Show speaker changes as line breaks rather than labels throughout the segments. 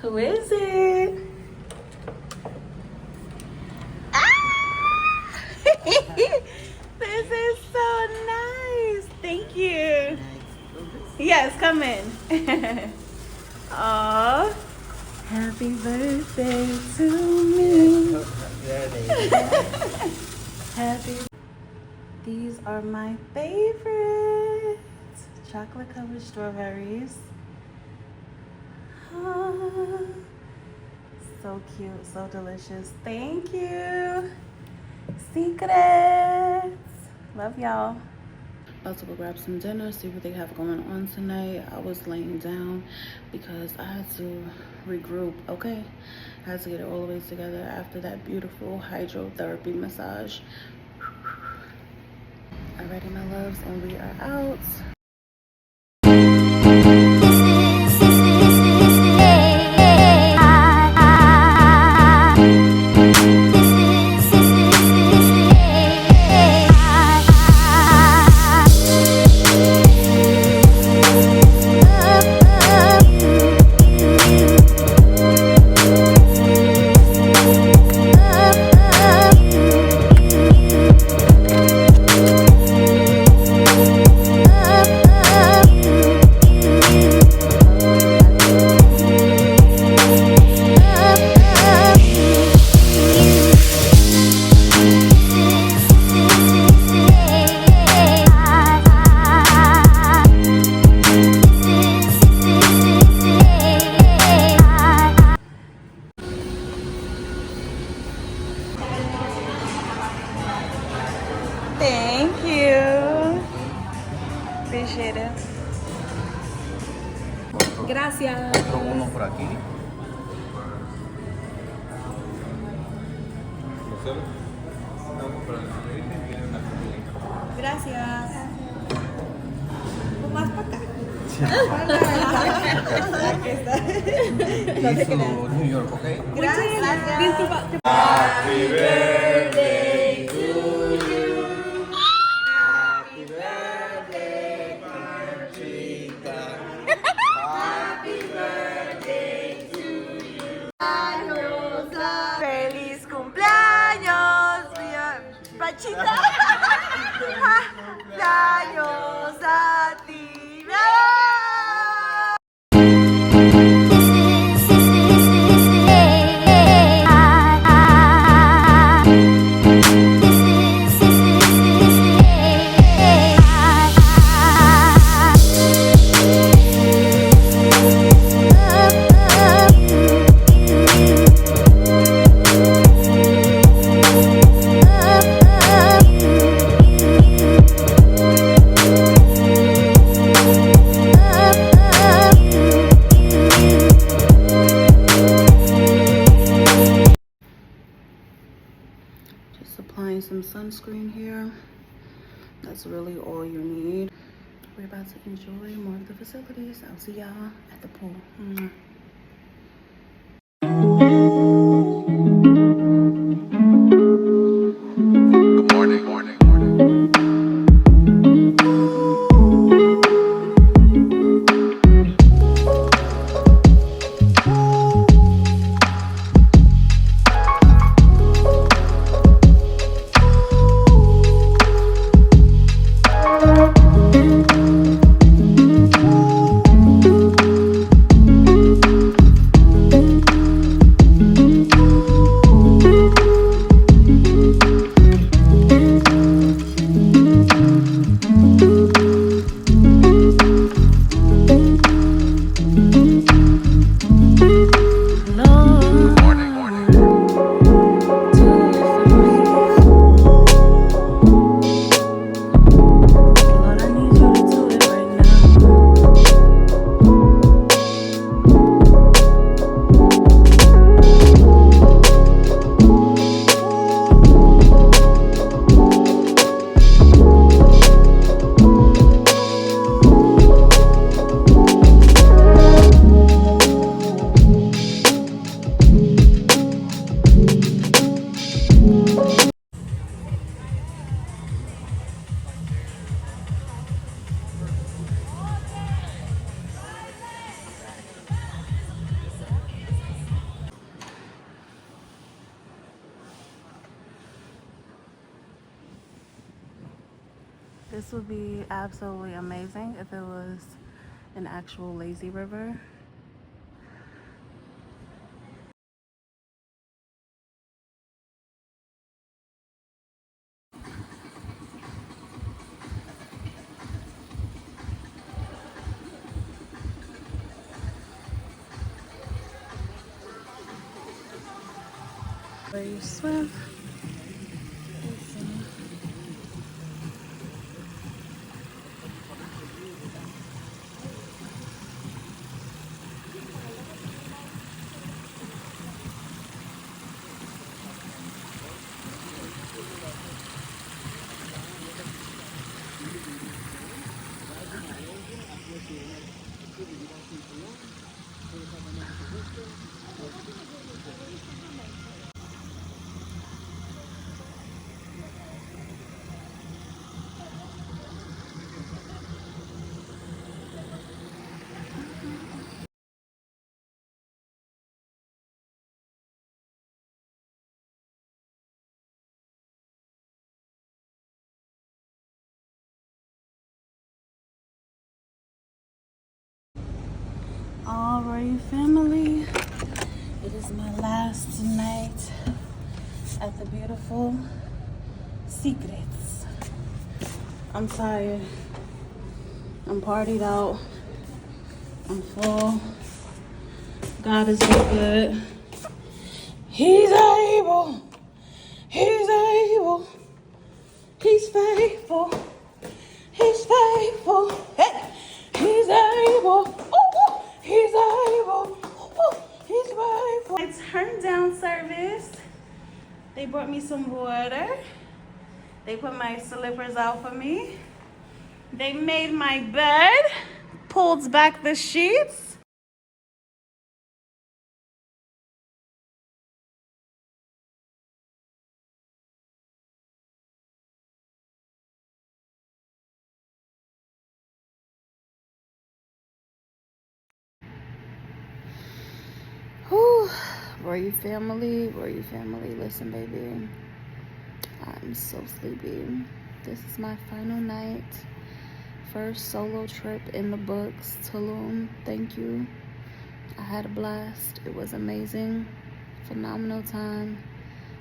Who is it? Ah! This is so nice. Thank you. Yes, come in. Oh, happy birthday to me. Happy. These are my favorites. Chocolate covered strawberries. Oh, so cute, so delicious. Thank you. Secrets. Love y'all. About to go grab some dinner, see what they have going on tonight. I was laying down because I had to regroup, okay? I had to get it all the way together after that beautiful hydrotherapy massage. Alrighty, my loves, and we are out. Thank you. Appreciate it. Gracias.
Otro uno por aquí.
Gracias. Más para acá.
Y su New York, ¿ok?
Gracias. Disculpa.
Happy birthday to you. Happy birthday, Panchita. Happy birthday to you.
Feliz cumpleaños, Panchita. Cumpleaños a ti. Applying some sunscreen here. That's really all you need. We're about to enjoy more of the facilities. I'll see y'all at the pool.
Good morning, morning, morning.
This would be absolutely amazing if it was an actual lazy river. Where you swim. Alright, family, it is my last night at the beautiful Secrets. I'm tired. I'm partied out. I'm full. God is so good. He's able. He's able. He's faithful. He's faithful. Hey. He's able. Ooh, he's able. Ooh, he's faithful. I turned down service. They brought me some water. They put my slippers out for me. They made my bed. Pulled back the sheets. Whew. Were you family? Were you family? Listen, baby. I'm so sleepy. This is my final night. First solo trip in the books. Tulum. Thank you. I had a blast. It was amazing. Phenomenal time.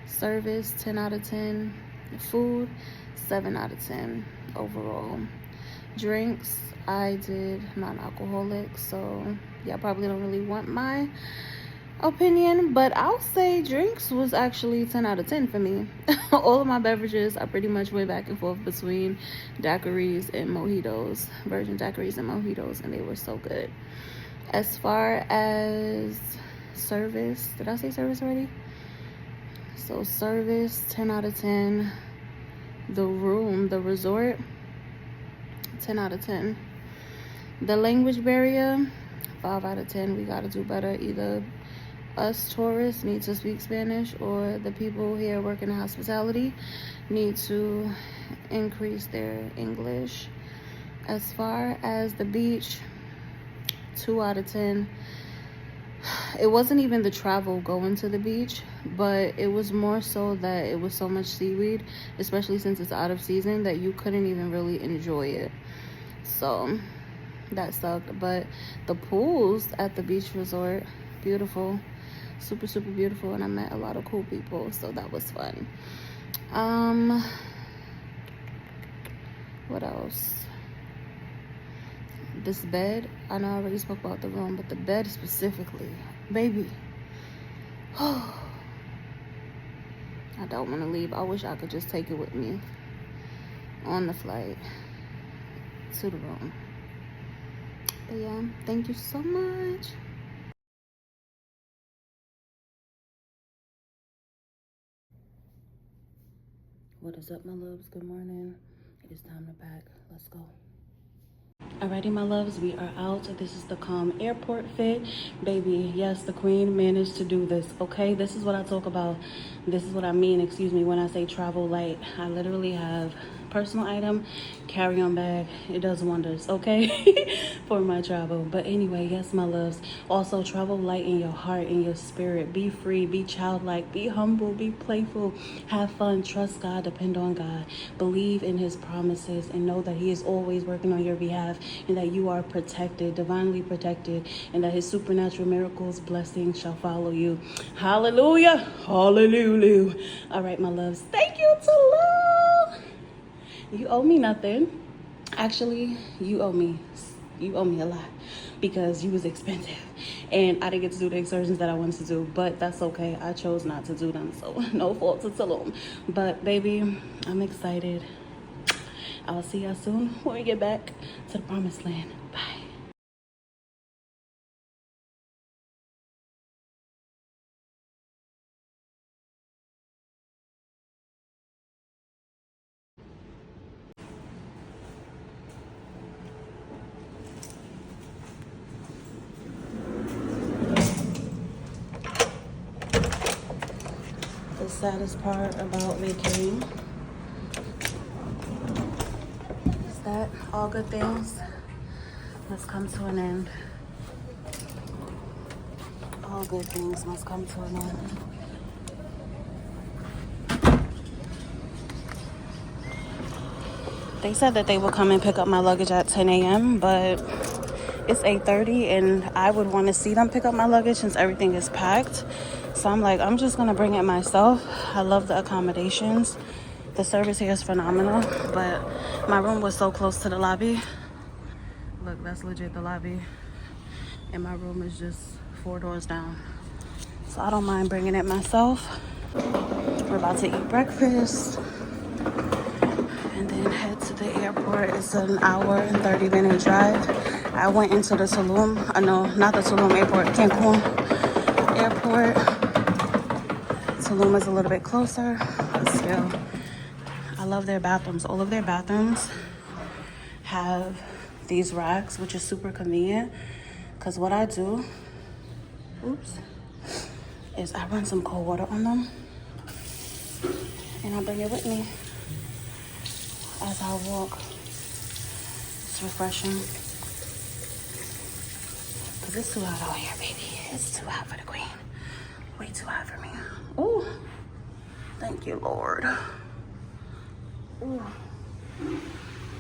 Service, 10 out of 10. Food, 7 out of 10 overall. Drinks, I did non-alcoholic, so y'all probably don't really want my opinion, but I'll say drinks was actually 10 out of 10 for me. All of my beverages, I pretty much went back and forth between daiquiris and mojitos, virgin daiquiris and mojitos, and they were so good. As far as service, did I say service already? So service, 10 out of 10. The room, the resort, 10 out of 10. The language barrier, 5 out of 10. We gotta do better. Either us tourists need to speak Spanish, or the people here working in hospitality need to increase their English. As far as the beach, 2 out of 10. It wasn't even the travel going to the beach, but it was more so that it was so much seaweed, especially since it's out of season, that you couldn't even really enjoy it. So that sucked. But the pools at the beach resort, beautiful, super beautiful, and I met a lot of cool people, so that was fun. What else? This bed, I know I already spoke about the room, but the bed specifically, baby. I don't want to leave. I wish I could just take it with me on the flight to the room. But yeah, thank you so much. What is up, my loves? Good morning. It is time to pack. Let's go. Alrighty, my loves, we are out. This is the Calm Airport fit. Baby, yes, the queen managed to do this, okay? This is what I talk about. This is what I mean, excuse me, when I say travel light. I literally have personal item carry-on bag. It does wonders, okay, for my travel. But anyway, yes, my loves, also travel light in your heart, in your spirit. Be free, be childlike, be humble, be playful, have fun, trust God, depend on God, believe in his promises, and know that he is always working on your behalf, and that you are protected, divinely protected, and that his supernatural miracles, blessings shall follow you. Hallelujah. Hallelujah. All right, my loves, thank you, Tulum. You owe me nothing. Actually, you owe me a lot, because you was expensive and I didn't get to do the excursions that I wanted to do, but that's okay. I chose not to do them, so no fault to Tulum. But baby, I'm excited. I'll see y'all soon when we get back to the promised land. Bye. The saddest part about vacating is that all good things must come to an end. All good things must come to an end. They said that they would come and pick up my luggage at 10 a.m., but it's 8:30 and I would want to see them pick up my luggage since everything is packed. So I'm like, I'm just going to bring it myself. I love the accommodations. The service here is phenomenal, but my room was so close to the lobby. Look, that's legit the lobby. And my room is just 4 doors down. So I don't mind bringing it myself. We're about to eat breakfast and then head to the airport. It's an hour and 30-minute drive. I went into the Tulum, no, not the Tulum airport, Cancun airport. Tulum is a little bit closer, but still, I love their bathrooms. All of their bathrooms have these racks, which is super convenient, because what I do, is I run some cold water on them and I bring it with me as I walk. It's refreshing. Because it's too hot out here, baby. It's too hot for the queen. Way too hot for me. Ooh. Thank you, Lord. Ooh.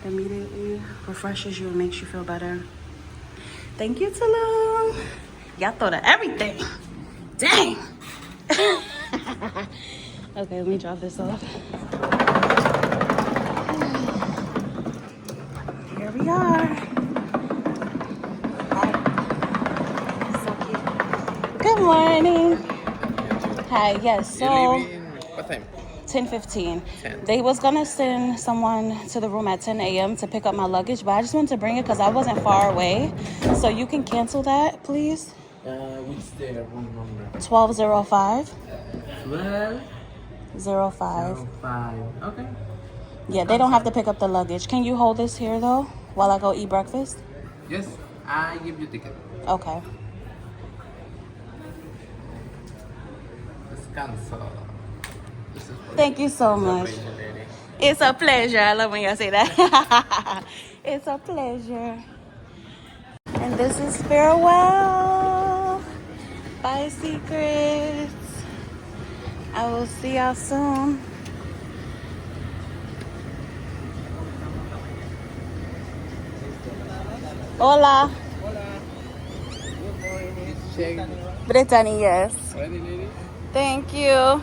Immediately refreshes you and makes you feel better. Thank you, Tulum. Y'all thought of everything. Dang. Okay, let me drop this off. Here we are. So cute. Good morning. Hi, yes, so
You leaving what time?
10:15.
10.
They was gonna send someone to the room at 10 a.m. to pick up my luggage, but I just wanted to bring it because I wasn't far away. So you can cancel that, please.
Which the room number?
1205.
12:05.
05.
Okay.
Yeah, they don't have to pick up the luggage. Can you hold this here though while I go eat breakfast?
Yes, I give you ticket.
Okay.
Descanso.
Thank you so much. It's a pleasure. I love when y'all say that. It's a pleasure. And this is farewell. Bye, secrets. I will see y'all soon. Hola. Brittany, yes.
Ready, lady?
Thank you.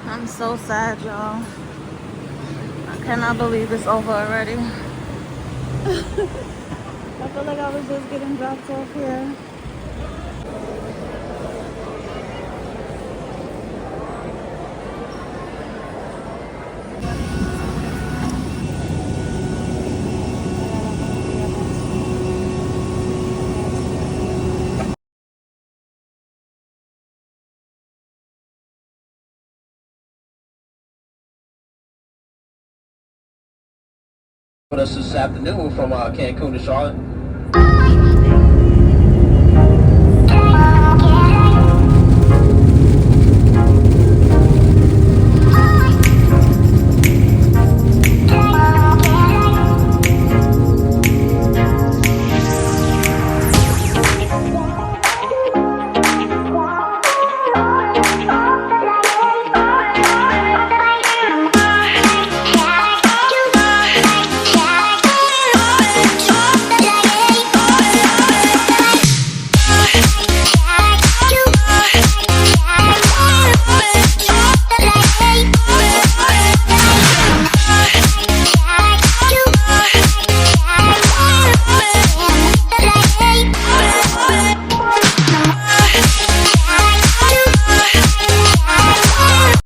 I'm so sad, y'all. I cannot believe it's over already. I feel like I was just getting dropped off here.
with us this afternoon from Cancun to Charlotte.